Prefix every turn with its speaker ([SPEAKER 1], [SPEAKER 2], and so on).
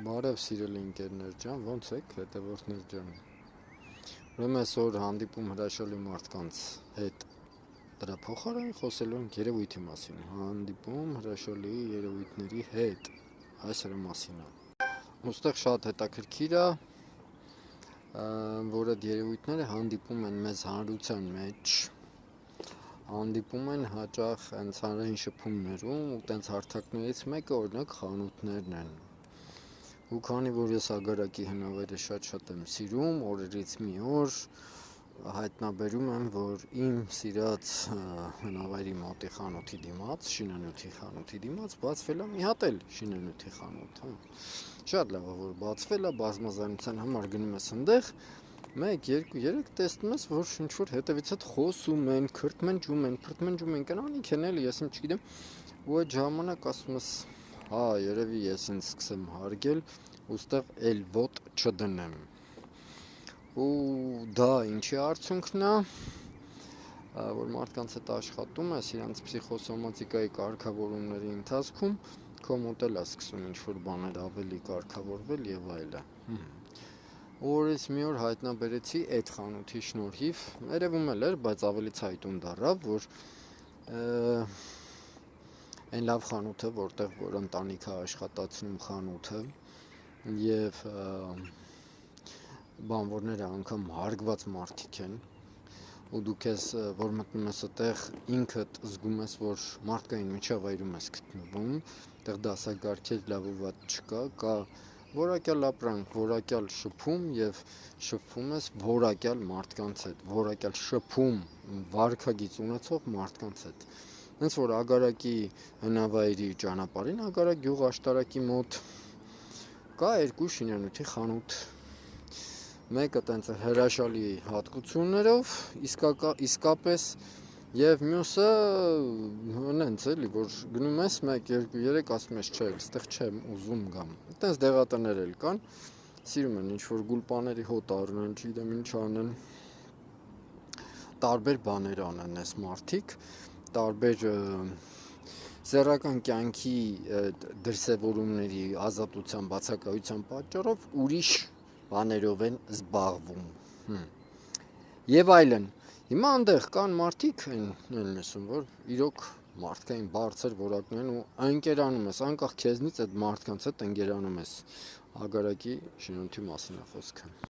[SPEAKER 1] Բարև սիրելի ընկերներ ջան, ո՞նց եք, հետևորդներ ջան։ Ուրեմն այսօր հանդիպում հրաշալի մարդկանց հետ դրա փոխարեն խոսելու ենք երևույթի մասին։ Հանդիպում հրաշալի երևույթների հետ, այս հրա մասին է։ Ոստեղ շատ հետաքրքիր է, որ այդ երևույթները հանդիպում են մեզ հանրության մեջ, հանդիպում են հաճախ հենց հանրային շփումներում, ու տենց հարթակներից մեկը օրինակ խանութներն են։ Ու քանի որ ես ագարակի հնավայրը շատ եմ սիրում, օրերից մի օր հայտնաբերում եմ, որ իմ սիրած հնավայրի մոտի խանութի դիմաց, շինանյութի խանութի դիմաց բացվել է մի հատ էլ շինանյութի խանութ, Շատ լավ է, որ բացվել է, բազմազանության համար գնում ես այնտեղ, 1, 2, 3 տեսնում ես, որ ինչ-որ հետևից հետ խոսում են, քրթմնջում են, կանանիք են էլի, ես չգիտեմ, ու այդ ժամանակ ասում ես, հա, երևի ես ինձ սկսեմ հարգել, ուստեղ էլ ոտ չդնեմ։ Ու դա ինչի արդյունքն է, որ մարդկանց հետ աշխատում ես, իրանց փսիխոսոմատիկայի կարգավորումների ընթացքում քո մոտ էլ է սկսում ինչ-որ բաներ ավելի կարգավորվել եւ այլն։ Օրից մի օր հայտնաբերեցի այդ խանութի շնորհիվ, երևում էր, բայց ավելի ցայտուն դառավ, որ այն լավ խանութը, որ ընտանիքը աշխատացնում խանութը եւ բանվորները անգամ հարգված մարդիկ են, ու դու քեզ որ մտնում ես այդտեղ ինքդ զգում ես, որ մարդկային միջավայրում ես գտնվում, այդտեղ դասակարգեր լավ ու վատ չկա, կա որակյալ ապրանք, որակյալ շփում եւ շփվում ես որակյալ մարդկանց հետ, որակյալ շփում, վարքագիծ ունեցող մարդկանց հետ։ Հենց որ ագարակի հնավայրի ճանապարհին, ագարակ գյուղ աշտարակի մոտ կա 2 շինանյութի խանութ։ Մեկը տենց հրաշալի հատկություններով, իսկապես, եւ մյուսը հենց էլի, որ գնում ես 1, 2, 3 ասում ես, չէ, այստեղ չեմ ուզում գամ։ Այդտենց դեղատներ էլ կան, սիրում են ինչ-որ գուլպաների հոտ առնեն, չգիտեմ ինչ անեն, տարբեր բաներ անեն այս մարդիկ, տարբեր սեռական կյանքի դրսևորումների ազատության բացակայության պատճառով ուրիշ բաներով են զբաղվում։ Եվ այլն։ Հիմա այնտեղ կան մարդիկ, են ասում, որ իրոք մարդկային բարձր որակն են ու ընկերանում ես, անկախ քեզնից այդ մարդկանց հետ ընկերանում ես։ Ագարակի շինանյութի մասին է խոսքը։